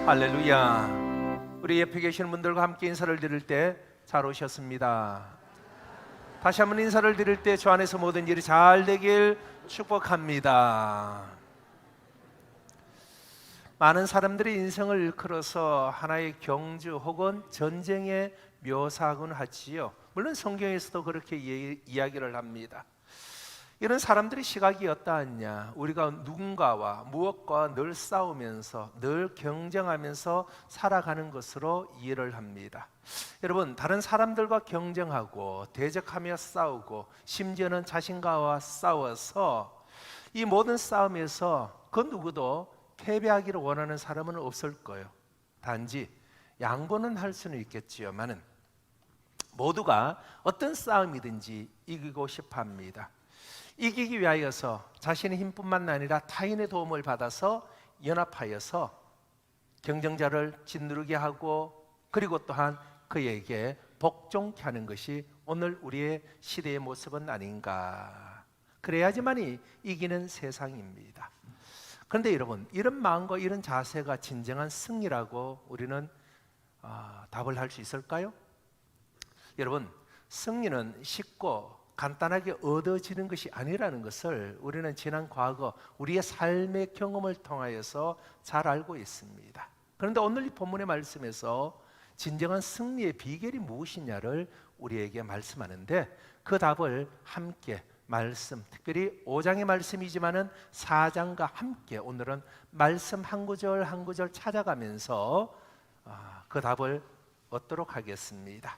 할렐루야. 우리 옆에 계시는 분들과 함께 인사를 드릴 때 잘 오셨습니다. 다시 한번 인사를 드릴 때 주 안에서 모든 일이 잘 되길 축복합니다. 많은 사람들이 인생을 일컬어서 하나의 경주 혹은 전쟁에 묘사하곤 하지요. 물론 성경에서도 그렇게 이야기를 합니다. 이런 사람들의 시각이 어떠하냐? 우리가 누군가와 무엇과 늘 싸우면서 늘 경쟁하면서 살아가는 것으로 이해를 합니다. 여러분, 다른 사람들과 경쟁하고 대적하며 싸우고 심지어는 자신과와 싸워서 이 모든 싸움에서 그 누구도 패배하기를 원하는 사람은 없을 거예요. 단지 양보는 할 수는 있겠지만은 모두가 어떤 싸움이든지 이기고 싶어 합니다. 이기기 위하여서 자신의 힘뿐만 아니라 타인의 도움을 받아서 연합하여서 경쟁자를 짓누르게 하고 그리고 또한 그에게 복종케 하는 것이 오늘 우리의 시대의 모습은 아닌가. 그래야지만이 이기는 세상입니다. 그런데 여러분, 이런 마음과 이런 자세가 진정한 승리라고 우리는 답을 할 수 있을까요? 여러분, 승리는 쉽고 간단하게 얻어지는 것이 아니라는 것을 우리는 지난 과거 우리의 삶의 경험을 통하여서 잘 알고 있습니다. 그런데 오늘 이 본문의 말씀에서 진정한 승리의 비결이 무엇이냐를 우리에게 말씀하는데 그 답을 함께 말씀, 특별히 5장의 말씀이지만은 4장과 함께 오늘은 말씀 한 구절 한 구절 찾아가면서 그 답을 얻도록 하겠습니다.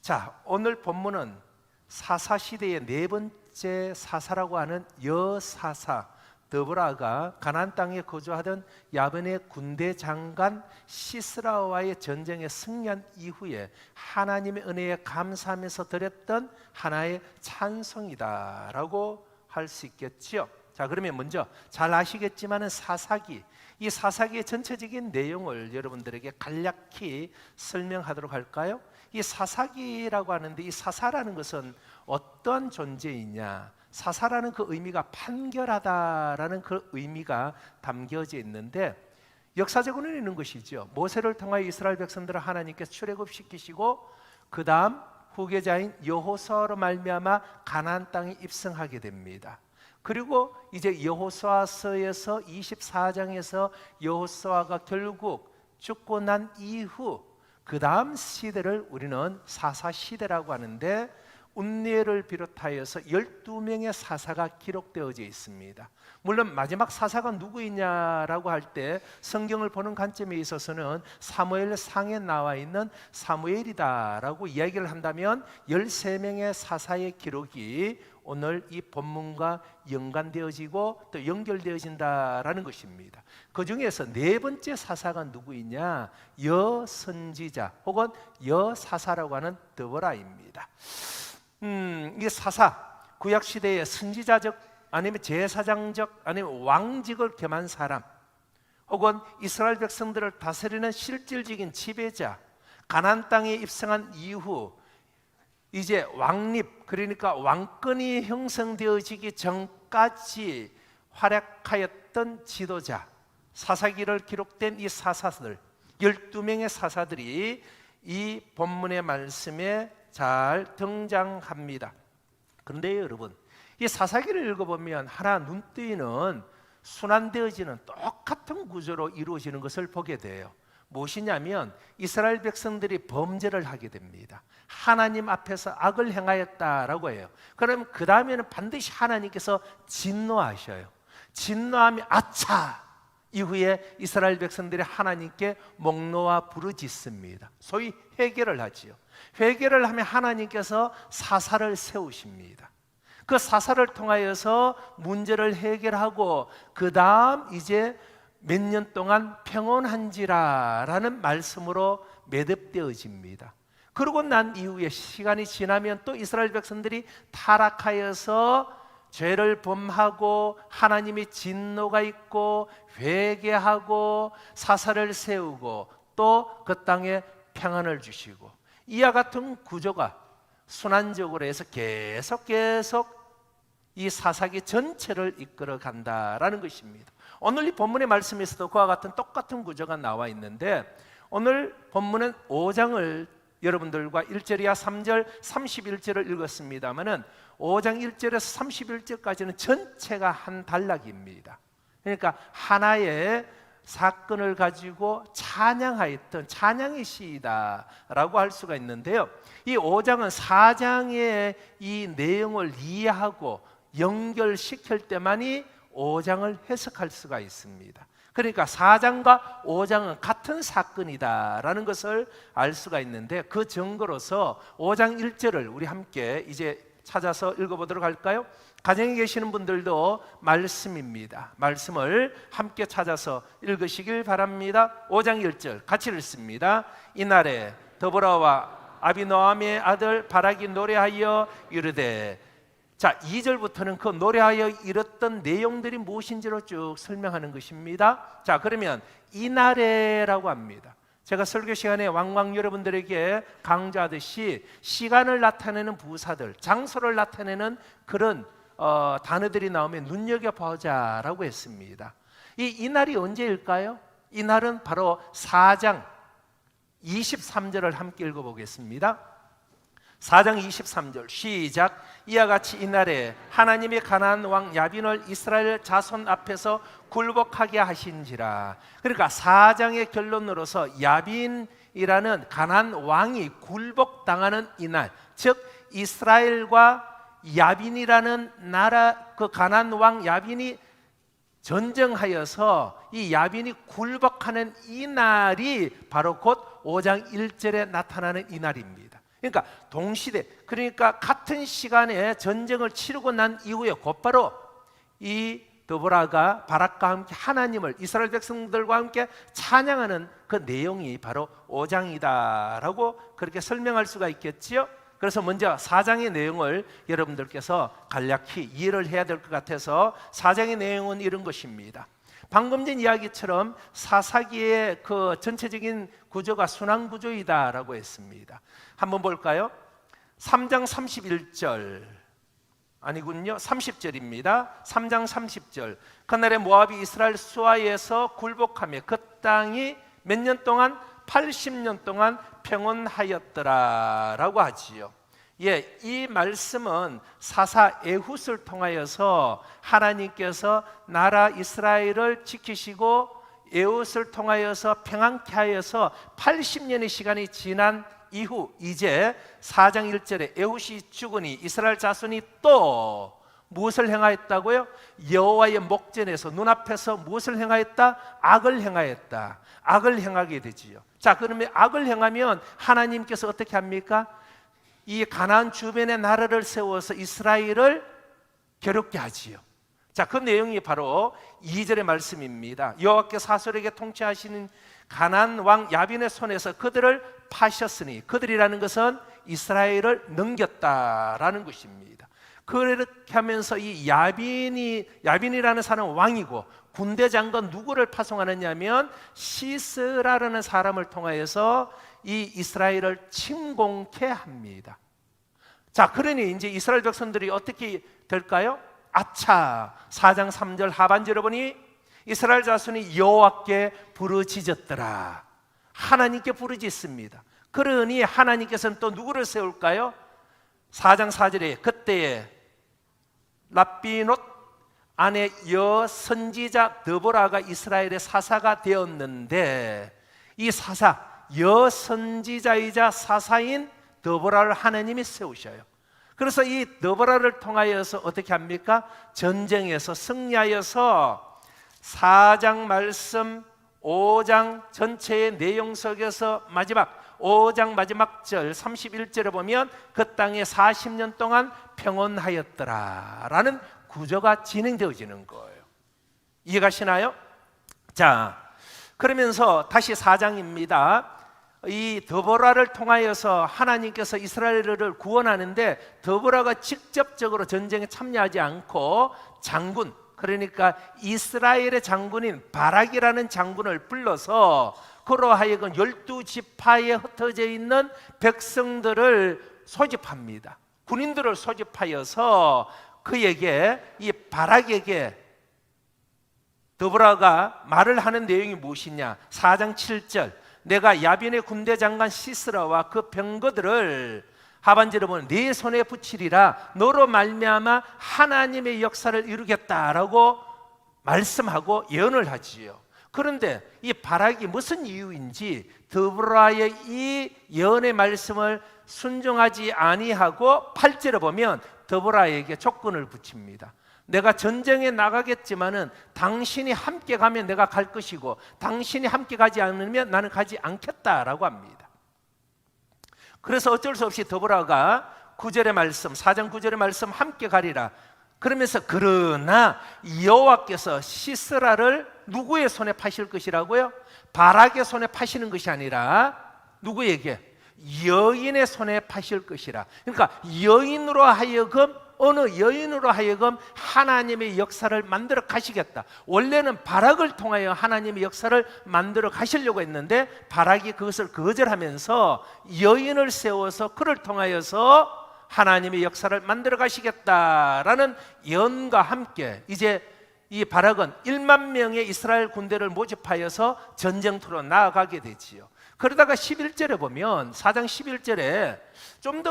자, 오늘 본문은 사사시대의 네 번째 사사라고 하는 여사사 드보라가 가나안 땅에 거주하던 야벤의 군대 장관 시스라와의 전쟁에 승리한 이후에 하나님의 은혜에 감사하면서 드렸던 하나의 찬송이다라고 할 수 있겠지요. 자, 그러면 먼저 잘 아시겠지만은 사사기, 이 사사기의 전체적인 내용을 여러분들에게 간략히 설명하도록 할까요? 이 사사기라고 하는데 이 사사라는 것은 어떤 존재이냐? 사사라는 그 의미가 판결하다라는 그 의미가 담겨져 있는데 역사적으로는 있는 것이죠. 모세를 통하여 이스라엘 백성들을 하나님께서 출애굽시키시고 그 다음 후계자인 여호수아로 말미암아 가나안 땅에 입성하게 됩니다. 그리고 이제 여호수아서에서 24장에서 여호수아가 결국 죽고 난 이후 그 다음 시대를 우리는 사사시대라고 하는데 운니엘을 비롯하여서 12명의 사사가 기록되어져 있습니다. 물론 마지막 사사가 누구이냐라고 할 때 성경을 보는 관점에 있어서는 사무엘상에 나와 있는 사무엘이다라고 이야기를 한다면 13명의 사사의 기록이 오늘 이 본문과 연관되어지고 또 연결되어진다라는 것입니다. 그 중에서 네 번째 사사가 누구이냐? 여선지자 혹은 여사사라고 하는 드보라입니다. 이 사사, 구약시대의 선지자적 아니면 제사장적 아니면 왕직을 겸한 사람 혹은 이스라엘 백성들을 다스리는 실질적인 지배자, 가나안 땅에 입성한 이후 이제 왕립, 그러니까 왕권이 형성되어지기 전까지 활약하였던 지도자, 사사기를 기록된 이 사사들 12명의 사사들이 이 본문의 말씀에 잘 등장합니다. 그런데 여러분, 이 사사기를 읽어보면 하나 눈뜨이는 순환되어지는 똑같은 구조로 이루어지는 것을 보게 돼요. 무엇이냐면 이스라엘 백성들이 범죄를 하게 됩니다. 하나님 앞에서 악을 행하였다라고 해요. 그럼 그 다음에는 반드시 하나님께서 진노하셔요. 진노하면 아차! 이후에 이스라엘 백성들이 하나님께 목놓아 부르짖습니다. 소위 회개를 하지요. 회개를 하면 하나님께서 사사를 세우십니다. 그 사사를 통하여서 문제를 해결하고 그 다음 이제 몇 년 동안 평온한지라라는 말씀으로 매듭되어집니다. 그러고 난 이후에 시간이 지나면 또 이스라엘 백성들이 타락하여서 죄를 범하고 하나님의 진노가 있고 회개하고 사사를 세우고 또 그 땅에 평안을 주시고 이와 같은 구조가 순환적으로 해서 계속 이 사사기 전체를 이끌어 간다라는 것입니다. 오늘 이 본문의 말씀에서도 그와 같은 똑같은 구조가 나와 있는데, 오늘 본문은 5장을 여러분들과 1절 이하 3절 31절을 읽었습니다마는 5장 1절에서 31절까지는 전체가 한 단락입니다. 그러니까 하나의 사건을 가지고 찬양하였던 찬양의 시이다라고 할 수가 있는데요, 이 5장은 4장의 이 내용을 이해하고 연결시킬 때만이 5장을 해석할 수가 있습니다. 그러니까 4장과 5장은 같은 사건이다라는 것을 알 수가 있는데, 그 증거로서 5장 1절을 우리 함께 이제 찾아서 읽어보도록 할까요? 가정에 계시는 분들도 말씀입니다. 말씀을 함께 찾아서 읽으시길 바랍니다. 5장 1절 같이 읽습니다. 이날에 드보라와 아비노함의 아들 바락이 노래하여 이르되, 자, 2절부터는 그 노래하여 이뤘던 내용들이 무엇인지로 쭉 설명하는 것입니다. 자, 그러면 이날에라고 합니다. 제가 설교 시간에 왕왕 여러분들에게 강조하듯이 시간을 나타내는 부사들, 장소를 나타내는 그런 단어들이 나오면 눈여겨보자라고 했습니다. 이날이 언제일까요? 이날은 바로 4장 23절을 함께 읽어보겠습니다. 4장 23절 시작. 이와 같이 이날에 하나님의 가나안 왕 야빈을 이스라엘 자손 앞에서 굴복하게 하신지라. 그러니까 4장의 결론으로서 야빈이라는 가나안 왕이 굴복당하는 이날, 즉 이스라엘과 야빈이라는 나라, 그 가나안 왕 야빈이 전쟁하여서 이 야빈이 굴복하는 이 날이 바로 곧 5장 1절에 나타나는 이 날입니다. 그러니까 동시대, 그러니까 같은 시간에 전쟁을 치르고 난 이후에 곧바로 이 드보라가 바락과 함께 하나님을 이스라엘 백성들과 함께 찬양하는 그 내용이 바로 5장이다라고 그렇게 설명할 수가 있겠지요. 그래서 먼저 4장의 내용을 여러분들께서 간략히 이해를 해야 될 것 같아서 4장의 내용은 이런 것입니다. 방금 전 이야기처럼 사사기의 그 전체적인 구조가 순환 구조이다라고 했습니다. 한번 볼까요? 3장 31절 아니군요, 30절입니다. 3장 30절 그날에 모압이 이스라엘 수아에서 굴복하며 그 땅이 몇 년 동안? 80년 동안 평온하였더라라고 하지요. 예, 이 말씀은 사사 에훗을 통하여서 하나님께서 나라 이스라엘을 지키시고 에훗을 통하여서 평안케 하여서 80년의 시간이 지난 이후 이제 4장 1절에 에훗이 죽으니 이스라엘 자손이 또 무엇을 행하였다고요? 여호와의 목전에서 눈앞에서 무엇을 행하였다? 악을 행하였다. 악을 행하게 되지요. 자, 그러면 악을 행하면 하나님께서 어떻게 합니까? 이 가나안 주변의 나라를 세워서 이스라엘을 괴롭게 하지요. 자, 그 내용이 바로 2절의 말씀입니다. 여호와께서 사솔에게 통치하시는 가나안 왕 야빈의 손에서 그들을 파셨으니, 그들이라는 것은 이스라엘을 넘겼다라는 것입니다. 그렇게 하면서 이 야빈이라는 사람은 왕이고 군대 장관 누구를 파송하느냐면 시스라라는 사람을 통하여서 이 이스라엘을 침공케 합니다. 자, 그러니 이제 이스라엘 백성들이 어떻게 될까요? 아차, 4장 3절 하반절에 보니 이스라엘 자손이 여호와께 부르짖었더라. 하나님께 부르짖습니다. 그러니 하나님께서는 또 누구를 세울까요? 4장 4절에 그때에 랍비노 아내 여선지자 드보라가 이스라엘의 사사가 되었는데, 이 사사 여선지자이자 사사인 드보라를 하나님이 세우셔요. 그래서 이 드보라를 통하여서 어떻게 합니까? 전쟁에서 승리하여서 4장 말씀 5장 전체의 내용 속에서 마지막 5장 마지막 절 31절에 보면 그 땅에 40년 동안 평온하였더라 라는 구조가 진행되어지는 거예요. 이해가시나요? 자, 그러면서 다시 4장입니다. 이 드보라를 통하여서 하나님께서 이스라엘을 구원하는데, 드보라가 직접적으로 전쟁에 참여하지 않고 장군, 그러니까 이스라엘의 장군인 바락이라는 장군을 불러서 그로 하여금 12지파에 흩어져 있는 백성들을 소집합니다. 군인들을 소집하여서 그에게, 이 바락에게 드보라가 말을 하는 내용이 무엇이냐? 4장 7절, 내가 야빈의 군대 장관 시스라와 그 병거들을 하반절에 보면 네 손에 붙이리라, 너로 말미암아 하나님의 역사를 이루겠다라고 말씀하고 예언을 하지요. 그런데 이 바락이 무슨 이유인지 드보라의 이 예언의 말씀을 순종하지 아니하고 8절에 보면 드보라에게 조건을 붙입니다. 내가 전쟁에 나가겠지만은 당신이 함께 가면 내가 갈 것이고 당신이 함께 가지 않으면 나는 가지 않겠다라고 합니다. 그래서 어쩔 수 없이 드보라가 9절의 말씀, 4장 9절의 말씀 함께 가리라 그러면서, 그러나 여호와께서 시스라를 누구의 손에 파실 것이라고요? 바락의 손에 파시는 것이 아니라 누구에게? 여인의 손에 파실 것이라. 그러니까 여인으로 하여금, 어느 여인으로 하여금 하나님의 역사를 만들어 가시겠다. 원래는 바락을 통하여 하나님의 역사를 만들어 가시려고 했는데 바락이 그것을 거절하면서 여인을 세워서 그를 통하여서 하나님의 역사를 만들어 가시겠다라는 예언과 함께 이제 이 바락은 1만 명의 이스라엘 군대를 모집하여서 전쟁터로 나아가게 되지요. 그러다가 11절에 보면, 4장 11절에 좀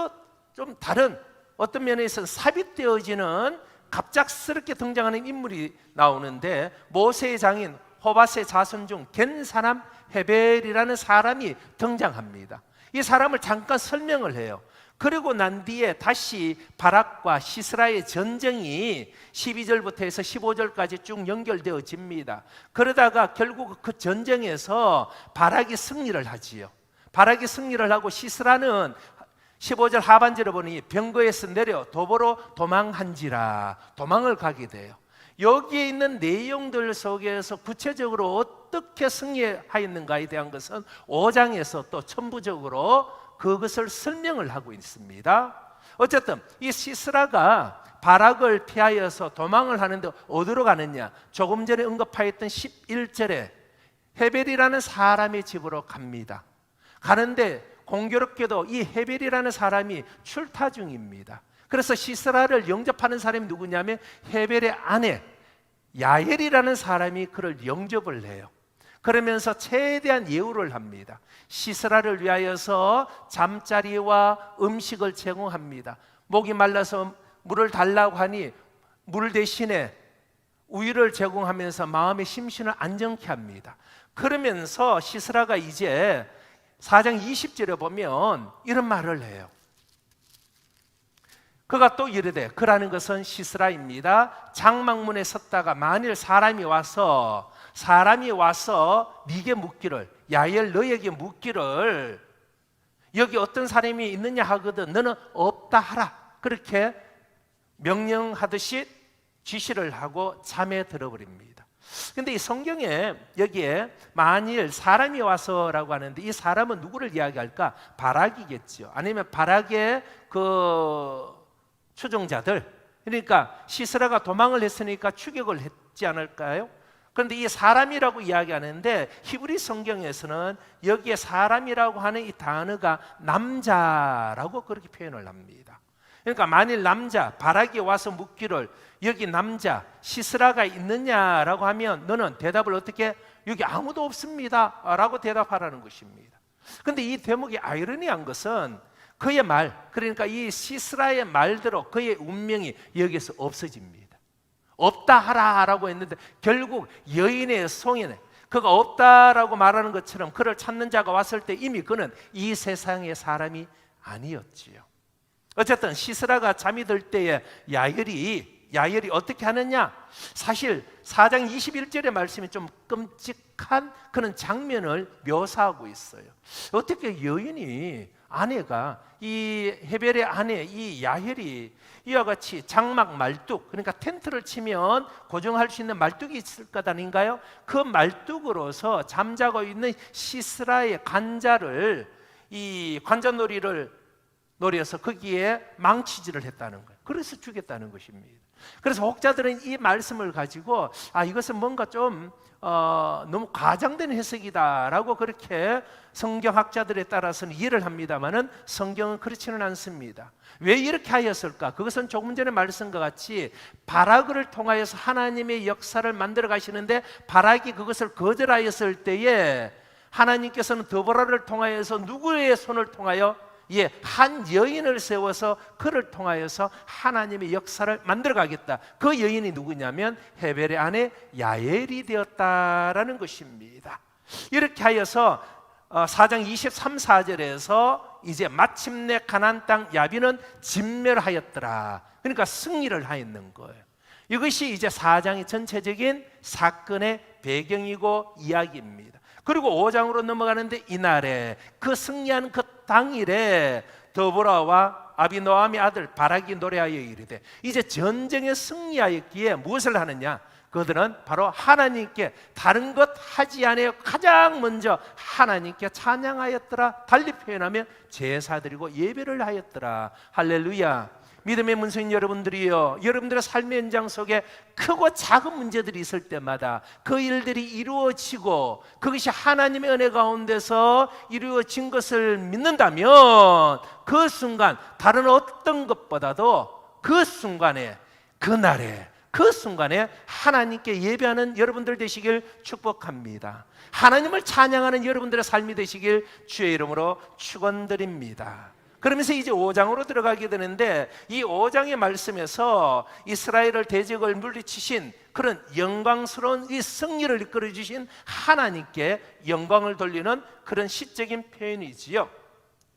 다른, 어떤 면에서는 삽입되어지는 갑작스럽게 등장하는 인물이 나오는데, 모세의 장인 호바스의 자손 중 겐 사람 헤벨이라는 사람이 등장합니다. 이 사람을 잠깐 설명을 해요. 그리고 난 뒤에 다시 바락과 시스라의 전쟁이 12절부터 해서 15절까지 쭉 연결되어집니다. 그러다가 결국 그 전쟁에서 바락이 승리를 하지요. 바락이 승리를 하고 시스라는 15절 하반절에 보니 병거에서 내려 도보로 도망한지라, 도망을 가게 돼요. 여기에 있는 내용들 속에서 구체적으로 어떻게 승리하였는가에 대한 것은 5장에서 또 첨부적으로 그것을 설명을 하고 있습니다. 어쨌든 이 시스라가 바락을 피하여서 도망을 하는데 어디로 가느냐? 조금 전에 언급하였던 11절에 헤벨이라는 사람의 집으로 갑니다. 가는데 공교롭게도 이 헤벨이라는 사람이 출타 중입니다. 그래서 시스라를 영접하는 사람이 누구냐면 헤벨의 아내 야엘이라는 사람이 그를 영접을 해요. 그러면서 최대한 예우를 합니다. 시스라를 위하여서 잠자리와 음식을 제공합니다. 목이 말라서 물을 달라고 하니 물 대신에 우유를 제공하면서 마음의 심신을 안정케 합니다. 그러면서 시스라가 이제 4장 20절에 보면 이런 말을 해요. 그가 또 이르되, 그라는 것은 시스라입니다. 장막문에 섰다가 만일 사람이 와서 네게 묻기를, 야엘 너에게 묻기를 여기 어떤 사람이 있느냐 하거든 너는 없다 하라, 그렇게 명령하듯이 지시를 하고 잠에 들어버립니다. 근데 이 성경에 여기에 만일 사람이 와서라고 하는데 이 사람은 누구를 이야기할까? 바락이겠죠. 아니면 바락의 그 추종자들, 그러니까 시스라가 도망을 했으니까 추격을 했지 않을까요? 그런데 이 사람이라고 이야기하는데 히브리 성경에서는 여기에 사람이라고 하는 이 단어가 남자라고 그렇게 표현을 합니다. 그러니까 만일 남자, 바락이 와서 묻기를 여기 남자 시스라가 있느냐라고 하면 너는 대답을 어떻게? 여기 아무도 없습니다 라고 대답하라는 것입니다. 그런데 이 대목이 아이러니한 것은 그의 말, 그러니까 이 시스라의 말대로 그의 운명이 여기서 없어집니다. 없다 하라라고 했는데 결국 여인의 송연에 그가 없다라고 말하는 것처럼 그를 찾는 자가 왔을 때 이미 그는 이 세상의 사람이 아니었지요. 어쨌든 시스라가 잠이 들 때에 야엘이 어떻게 하느냐? 사실 4장 21절의 말씀이 좀 끔찍한 그런 장면을 묘사하고 있어요. 어떻게 여인이, 아내가, 이 헤벨의 아내 이 야헬이 이와 같이 장막 말뚝, 그러니까 텐트를 치면 고정할 수 있는 말뚝이 있을 것 아닌가요? 그 말뚝으로서 잠자고 있는 시스라의 관자를, 이 관자놀이를 노려서 거기에 망치질을 했다는 거예요. 그래서 죽였다는 것입니다. 그래서 혹자들은 이 말씀을 가지고 이것은 뭔가 좀 너무 과장된 해석이다라고 그렇게 성경학자들에 따라서는 이해를 합니다만은 성경은 그렇지는 않습니다. 왜 이렇게 하였을까? 그것은 조금 전에 말씀과 같이 바락을 통하여서 하나님의 역사를 만들어 가시는데 바락이 그것을 거절하였을 때에 하나님께서는 드보라를 통하여서 누구의 손을 통하여 한 여인을 세워서 그를 통하여서 하나님의 역사를 만들어 가겠다. 그 여인이 누구냐면 헤벨의 아내 야엘이 되었다라는 것입니다. 이렇게 하여서 4장 23, 4절에서 이제 마침내 가나안 땅 야빈은 진멸하였더라. 그러니까 승리를 하였는 거예요. 이것이 이제 4장의 전체적인 사건의 배경이고 이야기입니다. 그리고 5장으로 넘어가는데 이날에 그 승리한 그 당일에 드보라와 아비노함의 아들 바락이 노래하여 이르되 이제 전쟁에 승리하였기에 무엇을 하느냐? 그들은 바로 하나님께 다른 것 하지 아니하여 가장 먼저 하나님께 찬양하였더라. 달리 표현하면 제사드리고 예배를 하였더라. 할렐루야. 믿음의 문성인 여러분들이요, 여러분들의 삶의 현장 속에 크고 작은 문제들이 있을 때마다 그 일들이 이루어지고 그것이 하나님의 은혜 가운데서 이루어진 것을 믿는다면 그 순간 다른 어떤 것보다도 그 순간에 그날에 그 순간에 하나님께 예배하는 여러분들 되시길 축복합니다. 하나님을 찬양하는 여러분들의 삶이 되시길 주의 이름으로 축원드립니다. 그러면서 이제 5장으로 들어가게 되는데 이 5장의 말씀에서 이스라엘을 대적을 물리치신 그런 영광스러운 이 승리를 이끌어 주신 하나님께 영광을 돌리는 그런 시적인 표현이지요.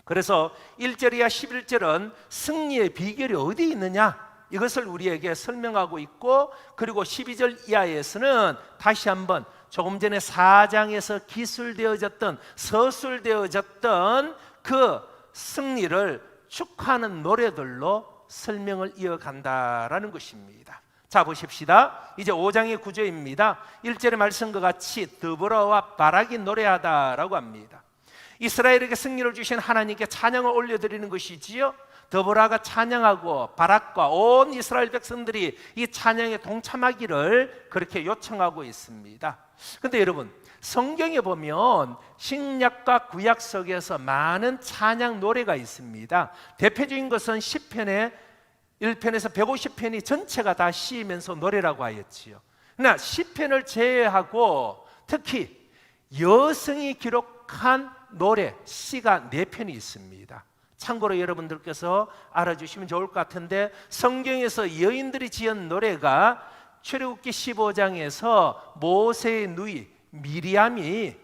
그래서 1절 이하 11절은 승리의 비결이 어디에 있느냐 이것을 우리에게 설명하고 있고, 그리고 12절 이하에서는 다시 한번 조금 전에 4장에서 기술되어졌던 서술되어졌던 그 승리를 축하하는 노래들로 설명을 이어간다라는 것입니다. 자, 보십시다. 이제 5장의 구조입니다. 1절의 말씀과 같이 드보라와 바락이 노래하다라고 합니다. 이스라엘에게 승리를 주신 하나님께 찬양을 올려드리는 것이지요. 드보라가 찬양하고 바락과 온 이스라엘 백성들이 이 찬양에 동참하기를 그렇게 요청하고 있습니다. 그런데 여러분, 성경에 보면 신약과 구약 속에서 많은 찬양 노래가 있습니다. 대표적인 것은 시편의 1편에서 150편이 전체가 다 시이면서 노래라고 하였지요. 그러나 시편을 제외하고 특히 여성이 기록한 노래, 시가 4편이 있습니다. 참고로 여러분들께서 알아주시면 좋을 것 같은데, 성경에서 여인들이 지은 노래가 출애굽기 15장에서 모세의 누이 미리암이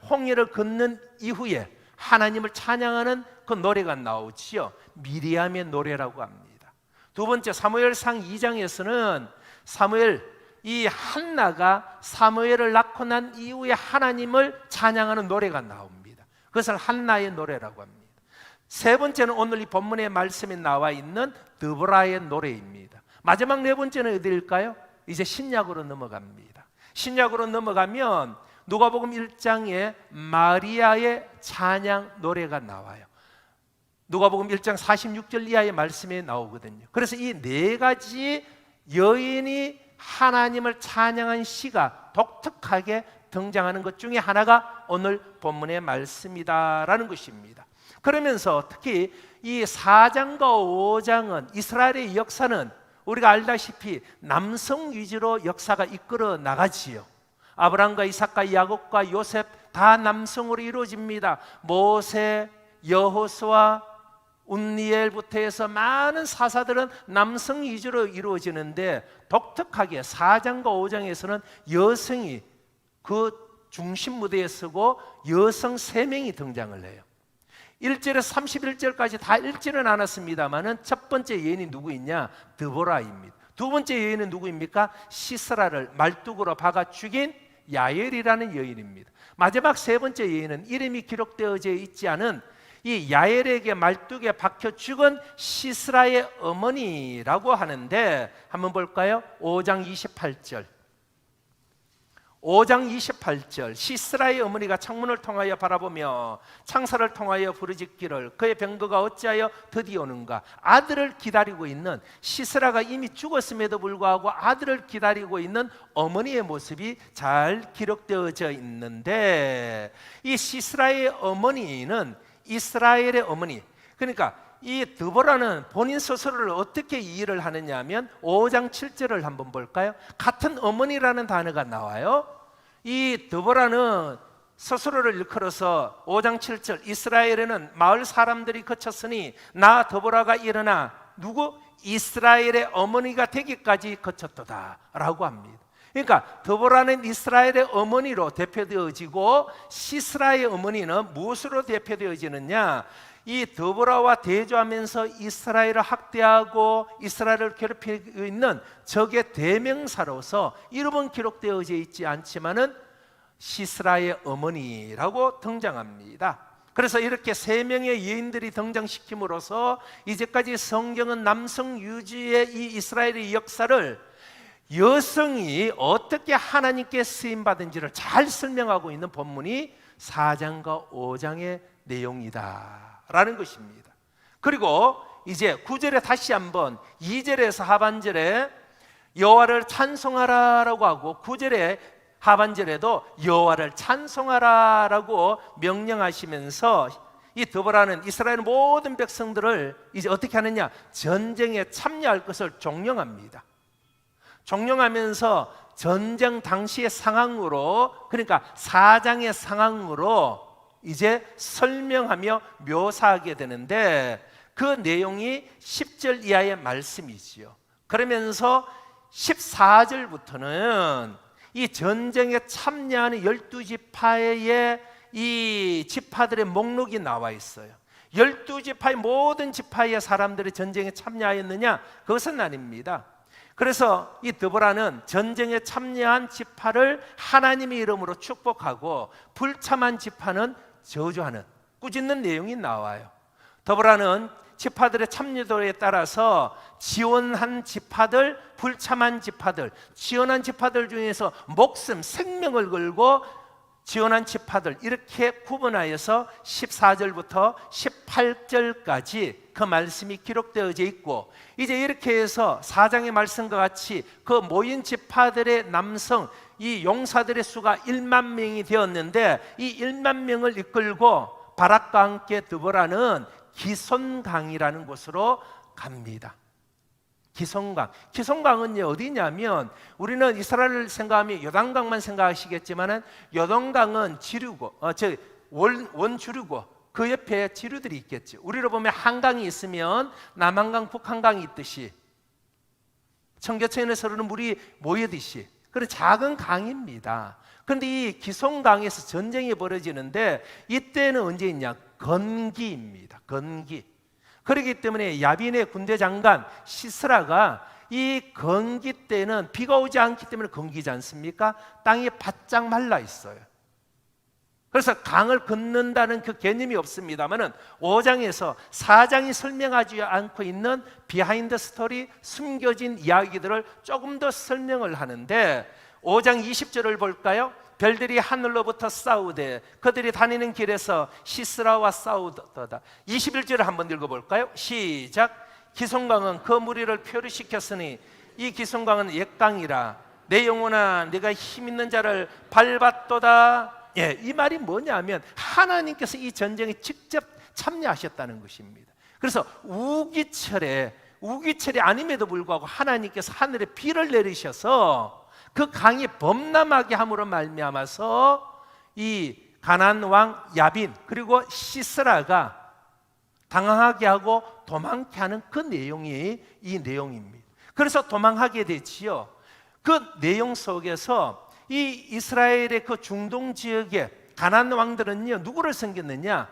홍해를 건넌 이후에 하나님을 찬양하는 그 노래가 나오지요. 미리암의 노래라고 합니다. 두 번째, 사무엘상 2장에서는 이 한나가 사무엘을 낳고 난 이후에 하나님을 찬양하는 노래가 나옵니다. 그것을 한나의 노래라고 합니다. 세 번째는 오늘 이 본문의 말씀에 나와 있는 드보라의 노래입니다. 마지막 네 번째는 어디일까요? 이제 신약으로 넘어갑니다. 신약으로 넘어가면 누가복음 1장에 마리아의 찬양 노래가 나와요. 누가복음 1장 46절 이하의 말씀에 나오거든요. 그래서 이 네 가지 여인이 하나님을 찬양한 시가 독특하게 등장하는 것 중에 하나가 오늘 본문의 말씀이다라는 것입니다. 그러면서 특히 이 4장과 5장은 이스라엘의 역사는 우리가 알다시피 남성 위주로 역사가 이끌어 나가지요. 아브라함과 이삭과 야곱과 요셉 다 남성으로 이루어집니다. 모세, 여호수아, 운니엘부터 해서 많은 사사들은 남성 위주로 이루어지는데, 독특하게 4장과 5장에서는 여성이 그 중심 무대에 서고 여성 3명이 등장을 해요. 1절에서 31절까지 다 읽지는 않았습니다만 첫 번째 여인이 누구있냐? 드보라입니다. 두 번째 여인은 누구입니까? 시스라를 말뚝으로 박아 죽인 야엘이라는 여인입니다. 마지막 세 번째 여인은 이름이 기록되어져 있지 않은 이 야엘에게 말뚝에 박혀 죽은 시스라의 어머니라고 하는데, 한번 볼까요? 5장 28절. 5장 28절 시스라의 어머니가 창문을 통하여 바라보며 창사를 통하여 부르짖기를 그의 병거가 어찌하여 드디어 오는가. 아들을 기다리고 있는, 시스라가 이미 죽었음에도 불구하고 아들을 기다리고 있는 어머니의 모습이 잘 기록되어져 있는데, 이 시스라의 어머니는 이스라엘의 어머니, 그러니까 이 드보라는 본인 스스로를 어떻게 이해를 하느냐 하면 5장 7절을 한번 볼까요? 같은 어머니라는 단어가 나와요. 이 드보라는 스스로를 일컬어서 5장 7절 이스라엘에는 마을 사람들이 거쳤으니 나 드보라가 일어나 누구? 이스라엘의 어머니가 되기까지 거쳤도다 라고 합니다. 그러니까 드보라는 이스라엘의 어머니로 대표되어지고 시스라의 어머니는 무엇으로 대표되어지느냐? 이 드보라와 대조하면서 이스라엘을 학대하고 이스라엘을 괴롭히고 있는 적의 대명사로서 이름은 기록되어져 있지 않지만은 시스라의 어머니라고 등장합니다. 그래서 이렇게 세 명의 여인들이 등장시킴으로써 이제까지 성경은 남성 유지의 이 이스라엘의 역사를 여성이 어떻게 하나님께 쓰임받은지를 잘 설명하고 있는 본문이 4장과 5장의 내용이다 라는 것입니다. 그리고 이제 9절에 다시 한번 2절에서 하반절에 여호와를 찬송하라라고 하고 9절에 하반절에도 여호와를 찬송하라라고 명령하시면서 이 드보라는 이스라엘 모든 백성들을 이제 어떻게 하느냐? 전쟁에 참여할 것을 종령합니다. 종령하면서 전쟁 당시의 상황으로, 그러니까 4장의 상황으로 이제 설명하며 묘사하게 되는데 그 내용이 10절 이하의 말씀이지요. 그러면서 14절부터는 이 전쟁에 참여하는 12지파의 이 지파들의 목록이 나와 있어요. 12지파의 모든 지파의 사람들이 전쟁에 참여하였느냐? 그것은 아닙니다. 그래서 이 드보라는 전쟁에 참여한 지파를 하나님의 이름으로 축복하고 불참한 지파는 저주하는, 꾸짖는 내용이 나와요. 드보라는 지파들의 참여도에 따라서 지원한 지파들, 불참한 지파들, 지원한 지파들 중에서 목숨, 생명을 걸고 지원한 지파들 이렇게 구분하여서 14절부터 18절까지 그 말씀이 기록되어져 있고, 이제 이렇게 해서 4장의 말씀과 같이 그 모인 지파들의 남성 이 용사들의 수가 1만 명이 되었는데 이 1만 명을 이끌고 바락과 함께 드보라는 기손강이라는 곳으로 갑니다. 기손강은 어디냐면, 우리는 이스라엘을 생각하면 요단강만 생각하시겠지만은 요단강은 지류고, 원주류고 그 옆에 지류들이 있겠죠. 우리로 보면 한강이 있으면 남한강, 북한강이 있듯이 청계천에 서로는 물이 모이듯이 그런 작은 강입니다. 그런데 이 기손강에서 전쟁이 벌어지는데 이때는 언제 있냐? 건기입니다. 건기. 그렇기 때문에 야빈의 군대 장관 시스라가 이 건기 때는 비가 오지 않기 때문에 건기지 않습니까? 땅이 바짝 말라 있어요. 그래서 강을 건넌다는 그 개념이 없습니다만은 5장에서 4장이 설명하지 않고 있는 비하인드 스토리, 숨겨진 이야기들을 조금 더 설명을 하는데 5장 20절을 볼까요? 별들이 하늘로부터 싸우되 그들이 다니는 길에서 시스라와 싸우더다. 21절을 한번 읽어볼까요? 시작. 기손강은 그 무리를 표류시켰으니 이 기손강은 옛강이라 내 영혼아 네가 힘 있는 자를 밟았도다. 예, 이 말이 뭐냐면 하나님께서 이 전쟁에 직접 참여하셨다는 것입니다. 그래서 우기철에 아님에도 불구하고 하나님께서 하늘에 비를 내리셔서 그 강이 범람하게 함으로 말미암아서 이 가나안 왕 야빈 그리고 시스라가 당황하게 하고 도망케 하는 그 내용이 이 내용입니다. 그래서 도망하게 되지요. 그 내용 속에서 이 이스라엘의 그 중동 지역의 가나안 왕들은요 누구를 섬겼느냐?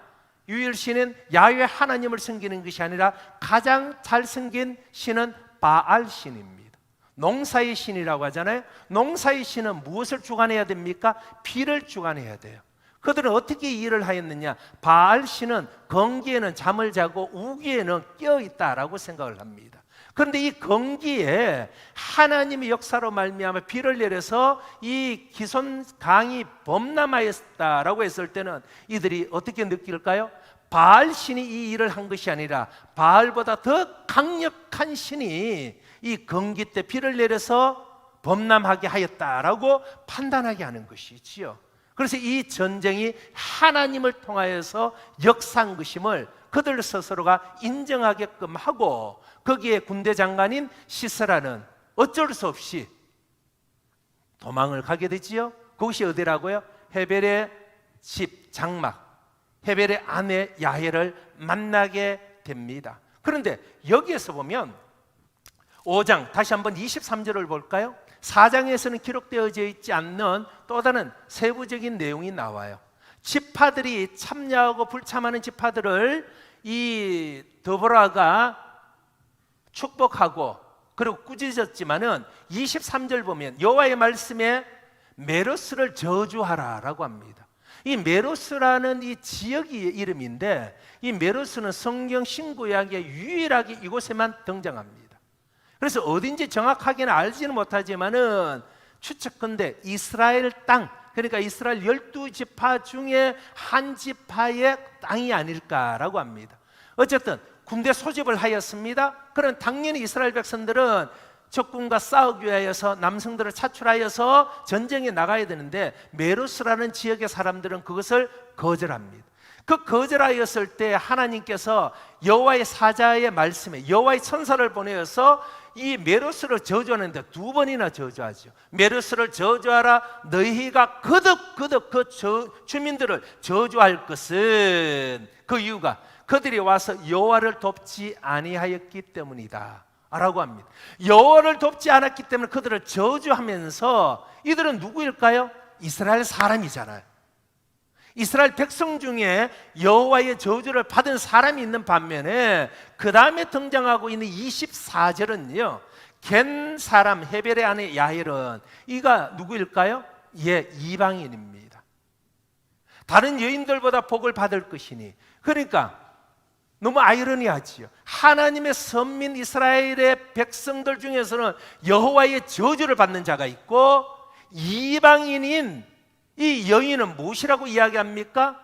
유일신은 야훼 하나님을 섬기는 것이 아니라 가장 잘 섬긴 신은 바알 신입니다. 농사의 신이라고 하잖아요. 농사의 신은 무엇을 주관해야 됩니까? 비를 주관해야 돼요. 그들은 어떻게 일을 하였느냐? 바알 신은 건기에는 잠을 자고 우기에는 깨어있다라고 생각을 합니다. 그런데 이 건기에 하나님의 역사로 말미암아 비를 내려서 이 기손 강이 범람하였다라고 했을 때는 이들이 어떻게 느낄까요? 바알 신이 이 일을 한 것이 아니라 바알보다 더 강력한 신이 이 건기 때 비를 내려서 범람하게 하였다라고 판단하게 하는 것이지요. 그래서 이 전쟁이 하나님을 통하여서 역사한 것임을 그들 스스로가 인정하게끔 하고, 거기에 군대 장관인 시스라는 어쩔 수 없이 도망을 가게 되지요. 그것이 어디라고요? 헤벨의 집 장막, 헤벨의 아내 야헬을 만나게 됩니다. 그런데 여기에서 보면 5장 다시 한번 23절을 볼까요? 4장에서는 기록되어져 있지 않는 또 다른 세부적인 내용이 나와요. 지파들이 참여하고 불참하는 지파들을 이 드보라가 축복하고 그리고 꾸짖었지만은 23절 보면 여호와의 말씀에 메로스를 저주하라라고 합니다. 이 메로스라는 이 지역의 이름인데, 이 메로스는 성경 신구약에 유일하게 이곳에만 등장합니다. 그래서 어딘지 정확하게는 알지는 못하지만은 추측컨대 이스라엘 땅, 그러니까 이스라엘 12지파 중에 한 지파의 땅이 아닐까라고 합니다. 어쨌든 군대 소집을 하였습니다. 그럼 당연히 이스라엘 백성들은 적군과 싸우기 위하여서 남성들을 차출하여서 전쟁에 나가야 되는데, 메로스라는 지역의 사람들은 그것을 거절합니다. 그 거절하였을 때 하나님께서 여호와의 사자의 말씀에 여호와의 천사를 보내어서 이 메로스를 저주하는데 2번이나 저주하죠. 메로스를 저주하라, 너희가 거듭 그 주민들을 저주할 것은, 그 이유가 그들이 와서 여호와를 돕지 아니하였기 때문이다 라고 합니다. 여호와를 돕지 않았기 때문에 그들을 저주하면서, 이들은 누구일까요? 이스라엘 사람이잖아요. 이스라엘 백성 중에 여호와의 저주를 받은 사람이 있는 반면에 그 다음에 등장하고 있는 24절은요, 겐 사람 헤벨의 아내 야헬은 이가 누구일까요? 예, 이방인입니다. 다른 여인들보다 복을 받을 것이니. 그러니까 너무 아이러니하지요. 하나님의 선민 이스라엘의 백성들 중에서는 여호와의 저주를 받는 자가 있고, 이방인인 이 여인은 무엇이라고 이야기합니까?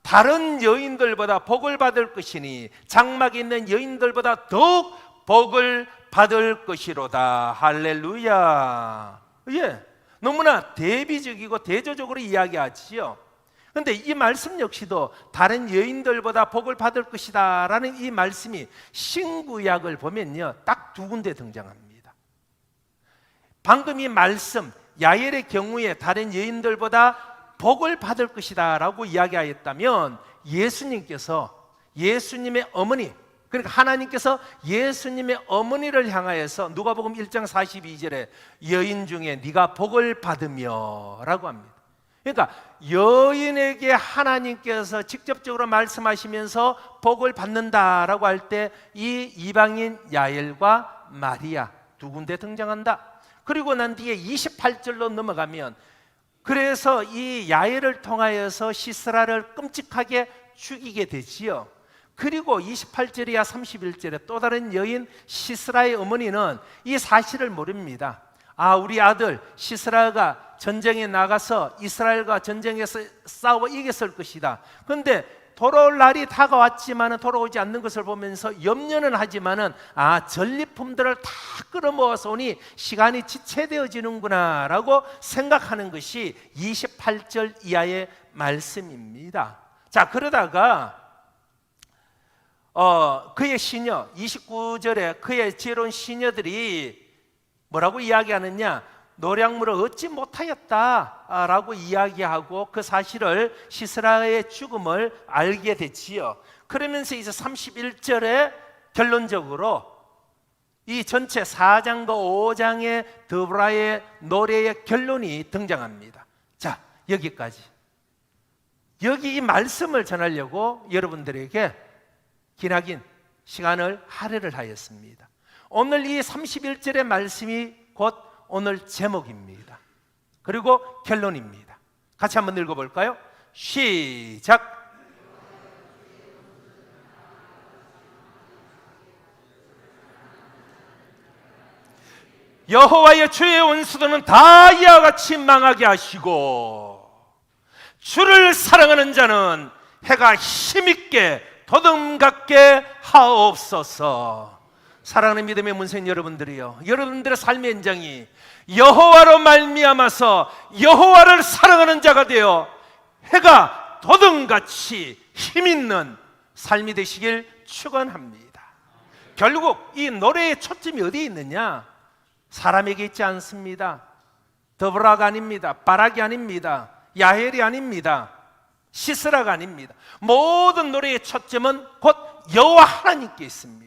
다른 여인들보다 복을 받을 것이니 장막에 있는 여인들보다 더욱 복을 받을 것이로다. 할렐루야. 예, 너무나 대비적이고 대조적으로 이야기하지요. 그런데 이 말씀 역시도 다른 여인들보다 복을 받을 것이다 라는 이 말씀이 신구약을 보면요, 딱 2군데 등장합니다. 방금 이 말씀, 야헬의 경우에 다른 여인들보다 복을 받을 것이다 라고 이야기하였다면, 예수님께서 예수님의 어머니, 그러니까 하나님께서 예수님의 어머니를 향하여서 누가복음 1장 42절에 여인 중에 네가 복을 받으며 라고 합니다. 그러니까 여인에게 하나님께서 직접적으로 말씀하시면서 복을 받는다라고 할 때 이 이방인 야헬과 마리아 2군데 등장한다. 그리고 난 뒤에 28절로 넘어가면, 그래서 이 야헬을 통하여서 시스라를 끔찍하게 죽이게 되지요. 그리고 28절이야 31절에 또 다른 여인 시스라의 어머니는 이 사실을 모릅니다. 아, 우리 아들 시스라가 전쟁에 나가서 이스라엘과 전쟁에서 싸워 이겼을 것이다. 그런데 돌아올 날이 다가왔지만 돌아오지 않는 것을 보면서 염려는 하지만은, 아, 전리품들을 다 끌어모아서 오니 시간이 지체되어지는구나 라고 생각하는 것이 28절 이하의 말씀입니다. 자, 그러다가 그의 시녀 29절에 그의 지혜로운 시녀들이 뭐라고 이야기하느냐, 노량물을 얻지 못하였다라고 이야기하고 그 사실을, 시스라의 죽음을 알게 됐지요. 그러면서 이제 31절에 결론적으로 이 전체 4장과 5장의 드보라의 노래의 결론이 등장합니다. 자, 여기까지. 여기 이 말씀을 전하려고 여러분들에게 기나긴 시간을 할애를 하였습니다. 오늘 이 31절의 말씀이 곧 오늘 제목입니다. 그리고 결론입니다. 같이 한번 읽어볼까요? 시작. 여호와의 주의 원수들은 다 이와 같이 망하게 하시고 주를 사랑하는 자는 해가 힘있게 도듬갑게 하옵소서. 사랑하는 믿음의 문생 여러분들이요, 여러분들의 삶의 현장이 여호와로 말미암아서 여호와를 사랑하는 자가 되어 해가 도등같이 힘있는 삶이 되시길 축원합니다. 결국 이 노래의 초점이 어디에 있느냐? 사람에게 있지 않습니다. 더브라가 아닙니다. 바락이 아닙니다. 야헬이 아닙니다. 시스라가 아닙니다. 모든 노래의 초점은 곧 여호와 하나님께 있습니다.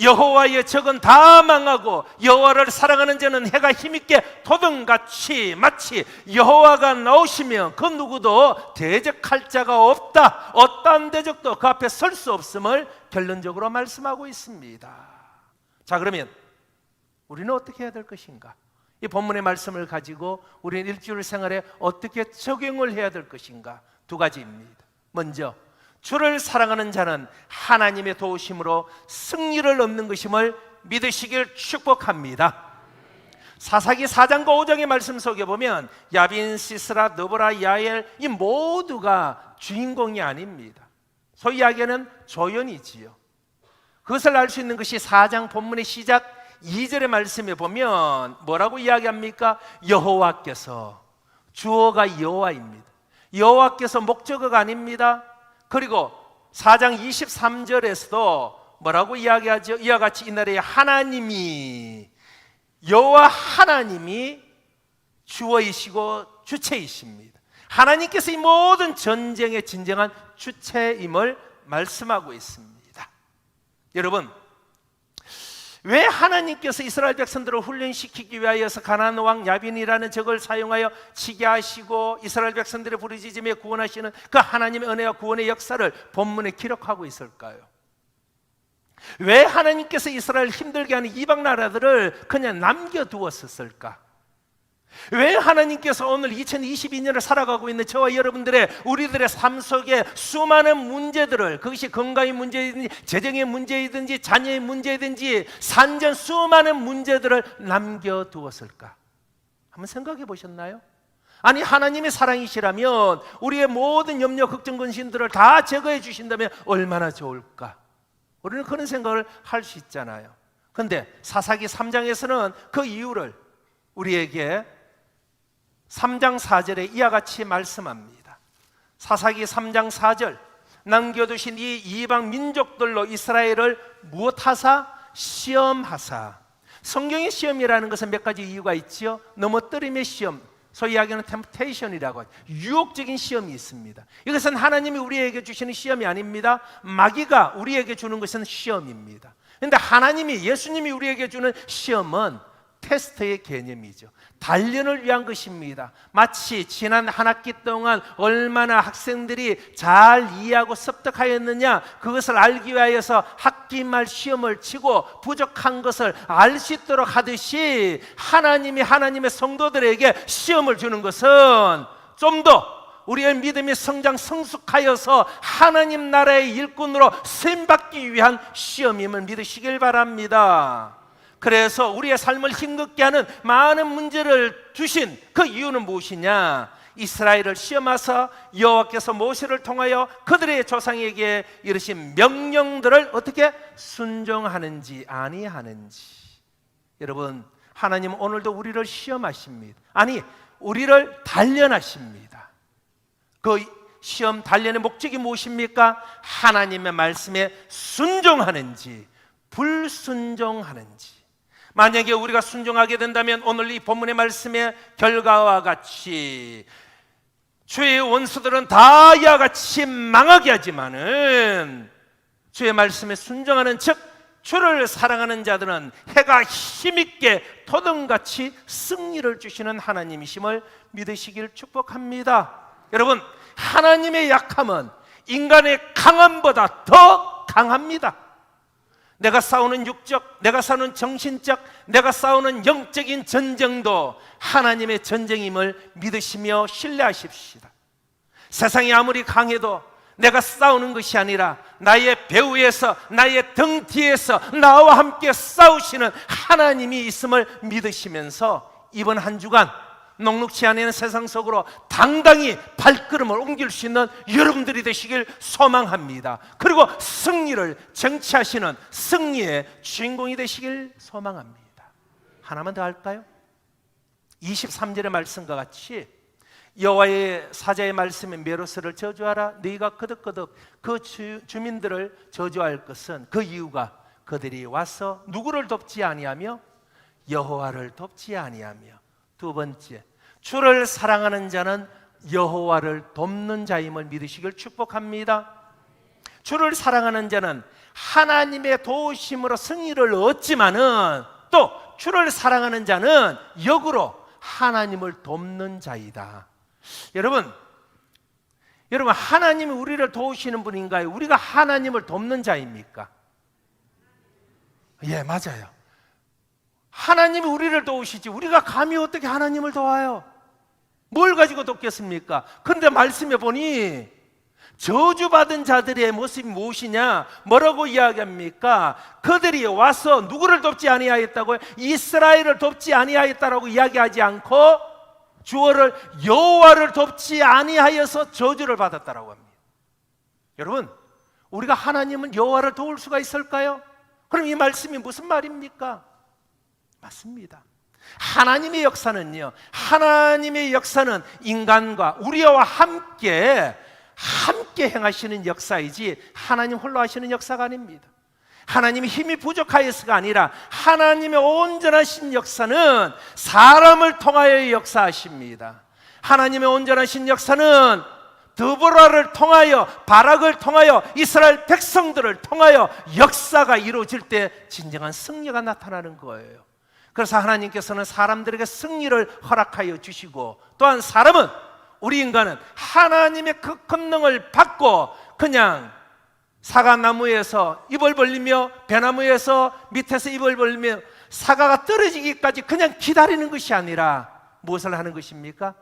여호와의 적은 다 망하고 여호와를 사랑하는 자는 해가 힘있게 도등같이, 마치 여호와가 나오시면 그 누구도 대적할 자가 없다, 어떠한 대적도 그 앞에 설 수 없음을 결론적으로 말씀하고 있습니다. 자, 그러면 우리는 어떻게 해야 될 것인가? 이 본문의 말씀을 가지고 우리는 일주일 생활에 어떻게 적용을 해야 될 것인가? 두 가지입니다. 먼저, 주를 사랑하는 자는 하나님의 도우심으로 승리를 얻는 것임을 믿으시길 축복합니다. 사사기 4장과 5장의 말씀 속에 보면 야빈, 시스라, 너보라, 야엘 이 모두가 주인공이 아닙니다. 소위 이야기하는 조연이지요. 그것을 알 수 있는 것이 4장 본문의 시작 2절의 말씀에 보면 뭐라고 이야기합니까? 여호와께서, 주어가 여호와입니다. 여호와께서 목적어가 아닙니다. 그리고 4장 23절에서도 뭐라고 이야기하죠? 이와 같이 이 나라의 하나님이, 여호와 하나님이 주어이시고 주체이십니다. 하나님께서 이 모든 전쟁의 진정한 주체임을 말씀하고 있습니다. 여러분, 왜 하나님께서 이스라엘 백성들을 훈련시키기 위하여서 가나안 왕 야빈이라는 적을 사용하여 치게 하시고 이스라엘 백성들의 부르짖음에 구원하시는 그 하나님의 은혜와 구원의 역사를 본문에 기록하고 있을까요? 왜 하나님께서 이스라엘 힘들게 하는 이방 나라들을 그냥 남겨두었을까? 왜 하나님께서 오늘 2022년을 살아가고 있는 저와 여러분들의, 우리들의 삶 속에 수많은 문제들을, 그것이 건강의 문제이든지 재정의 문제이든지 자녀의 문제이든지 산전 수많은 문제들을 남겨두었을까? 한번 생각해 보셨나요? 아니, 하나님의 사랑이시라면 우리의 모든 염려, 걱정, 근심들을 다 제거해 주신다면 얼마나 좋을까? 우리는 그런 생각을 할 수 있잖아요. 그런데 사사기 3장에서는 그 이유를 우리에게 3장 4절에 이와 같이 말씀합니다. 사사기 3장 4절, 남겨두신 이 이방 민족들로 이스라엘을 무엇하사? 시험하사. 성경의 시험이라는 것은 몇 가지 이유가 있지요. 넘어뜨림의 시험, 소위 이야기하는 템프테이션이라고 하죠. 유혹적인 시험이 있습니다. 이것은 하나님이 우리에게 주시는 시험이 아닙니다. 마귀가 우리에게 주는 것은 시험입니다. 그런데 하나님이, 예수님이 우리에게 주는 시험은 테스트의 개념이죠. 단련을 위한 것입니다. 마치 지난 한 학기 동안 얼마나 학생들이 잘 이해하고 습득하였느냐, 그것을 알기 위하여서 학기 말 시험을 치고 부족한 것을 알 수 있도록 하듯이 하나님이 하나님의 성도들에게 시험을 주는 것은 좀 더 우리의 믿음이 성장 성숙하여서 하나님 나라의 일꾼으로 쓰임받기 위한 시험임을 믿으시길 바랍니다. 그래서 우리의 삶을 힘겹게 하는 많은 문제를 주신 그 이유는 무엇이냐? 이스라엘을 시험하사 여호와께서 모세를 통하여 그들의 조상에게 이르신 명령들을 어떻게 순종하는지 아니하는지. 여러분, 하나님은 오늘도 우리를 시험하십니다. 아니, 우리를 단련하십니다. 그 시험 단련의 목적이 무엇입니까? 하나님의 말씀에 순종하는지 불순종하는지. 만약에 우리가 순종하게 된다면 오늘 이 본문의 말씀의 결과와 같이 주의 원수들은 다 이와 같이 망하게 하지만은 주의 말씀에 순종하는 즉 주를 사랑하는 자들은 해가 힘있게 토등같이 승리를 주시는 하나님이심을 믿으시길 축복합니다. 여러분, 하나님의 약함은 인간의 강함보다 더 강합니다. 내가 싸우는 육적, 내가 싸우는 정신적, 내가 싸우는 영적인 전쟁도 하나님의 전쟁임을 믿으시며 신뢰하십시다. 세상이 아무리 강해도 내가 싸우는 것이 아니라 나의 배후에서, 나의 등 뒤에서 나와 함께 싸우시는 하나님이 있음을 믿으시면서 이번 한 주간 녹록지 않은 세상 속으로 당당히 발걸음을 옮길 수 있는 여러분들이 되시길 소망합니다. 그리고 승리를 쟁취하시는 승리의 주인공이 되시길 소망합니다. 하나만 더 할까요? 23절의 말씀과 같이 여호와의 사자의 말씀에 메로스를 저주하라. 너희가 거듭거듭 그 주민들을 저주할 것은 그 이유가 그들이 와서 누구를 돕지 아니하며 여호와를 돕지 아니하며. 두 번째, 주를 사랑하는 자는 여호와를 돕는 자임을 믿으시길 축복합니다. 주를 사랑하는 자는 하나님의 도우심으로 승리를 얻지만은 또 주를 사랑하는 자는 역으로 하나님을 돕는 자이다. 여러분 하나님이 우리를 도우시는 분인가요? 우리가 하나님을 돕는 자입니까? 예, 맞아요. 하나님이 우리를 도우시지 우리가 감히 어떻게 하나님을 도와요? 뭘 가지고 돕겠습니까? 그런데 말씀해 보니 저주받은 자들의 모습이 무엇이냐? 뭐라고 이야기합니까? 그들이 와서 누구를 돕지 아니하였다고요? 이스라엘을 돕지 아니하였다라고 이야기하지 않고 주어를 여호와를 돕지 아니하여서 저주를 받았다라고 합니다. 여러분, 우리가 하나님은 여호와를 도울 수가 있을까요? 그럼 이 말씀이 무슨 말입니까? 맞습니다. 하나님의 역사는요, 하나님의 역사는 인간과 우리와 함께 행하시는 역사이지 하나님 홀로 하시는 역사가 아닙니다. 하나님이 힘이 부족하여서가 아니라 하나님의 온전하신 역사는 사람을 통하여 역사하십니다. 하나님의 온전하신 역사는 드보라를 통하여, 바락을 통하여, 이스라엘 백성들을 통하여 역사가 이루어질 때 진정한 승리가 나타나는 거예요. 그래서 하나님께서는 사람들에게 승리를 허락하여 주시고, 또한 사람은, 우리 인간은 하나님의 그 권능을 받고 그냥 사과나무에서 입을 벌리며, 배나무에서 밑에서 입을 벌리며 사과가 떨어지기까지 그냥 기다리는 것이 아니라 무엇을 하는 것입니까?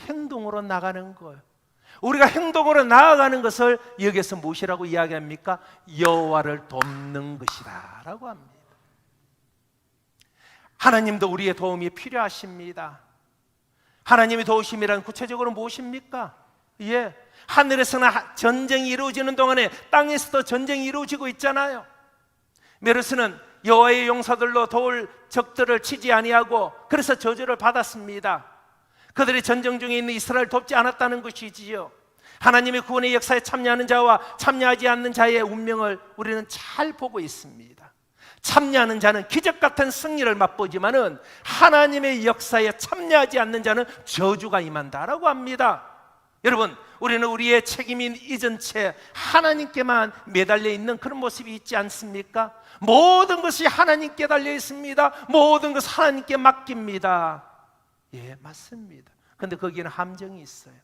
행동으로 나가는 거예요. 우리가 행동으로 나아가는 것을 여기서 무엇이라고 이야기합니까? 여호와를 돕는 것이다 라고 합니다. 하나님도 우리의 도움이 필요하십니다. 하나님의 도우심이란 구체적으로 무엇입니까? 예, 하늘에서는 전쟁이 이루어지는 동안에 땅에서도 전쟁이 이루어지고 있잖아요. 메르스는 여호와의 용사들로 도울 적들을 치지 아니하고 그래서 저주를 받았습니다. 그들이 전쟁 중에 있는 이스라엘을 돕지 않았다는 것이지요. 하나님의 구원의 역사에 참여하는 자와 참여하지 않는 자의 운명을 우리는 잘 보고 있습니다. 참여하는 자는 기적 같은 승리를 맛보지만은 하나님의 역사에 참여하지 않는 자는 저주가 임한다라고 합니다. 여러분, 우리는 우리의 책임이 잊은 채 하나님께만 매달려 있는 그런 모습이 있지 않습니까? 모든 것이 하나님께 달려 있습니다. 모든 것을 하나님께 맡깁니다. 예, 맞습니다. 그런데 거기에는 함정이 있어요.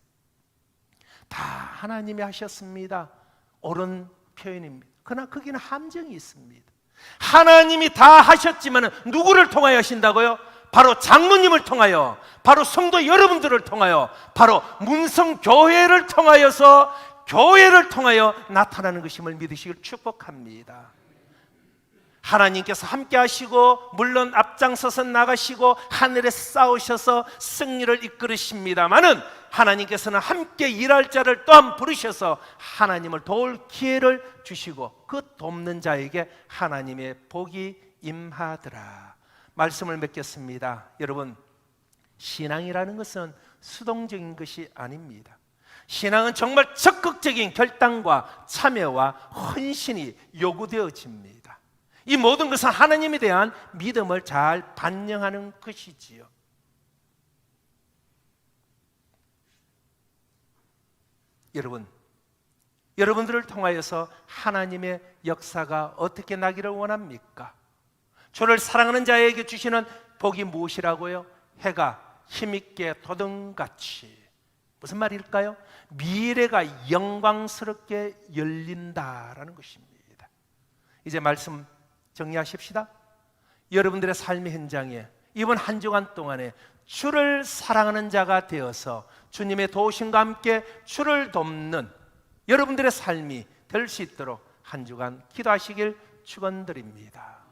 다 하나님이 하셨습니다. 옳은 표현입니다. 그러나 거기는 함정이 있습니다. 하나님이 다 하셨지만 누구를 통하여 하신다고요? 바로 장로님을 통하여, 바로 성도 여러분들을 통하여, 바로 문성교회를 통하여서 교회를 통하여 나타나는 것임을 믿으시길 축복합니다. 하나님께서 함께 하시고 물론 앞장서서 나가시고 하늘에 싸우셔서 승리를 이끌으십니다마는 하나님께서는 함께 일할 자를 또한 부르셔서 하나님을 도울 기회를 주시고 그 돕는 자에게 하나님의 복이 임하더라. 말씀을 맺겠습니다. 여러분, 신앙이라는 것은 수동적인 것이 아닙니다. 신앙은 정말 적극적인 결단과 참여와 헌신이 요구되어집니다. 이 모든 것은 하나님에 대한 믿음을 잘 반영하는 것이지요. 여러분들을 통하여서 하나님의 역사가 어떻게 나기를 원합니까? 주를 사랑하는 자에게 주시는 복이 무엇이라고요? 해가 힘있게 돋음같이. 무슨 말일까요? 미래가 영광스럽게 열린다라는 것입니다. 이제 말씀 정리하십시다. 여러분들의 삶의 현장에 이번 한 주간 동안에 주를 사랑하는 자가 되어서 주님의 도우심과 함께 주를 돕는 여러분들의 삶이 될 수 있도록 한 주간 기도하시길 축원드립니다.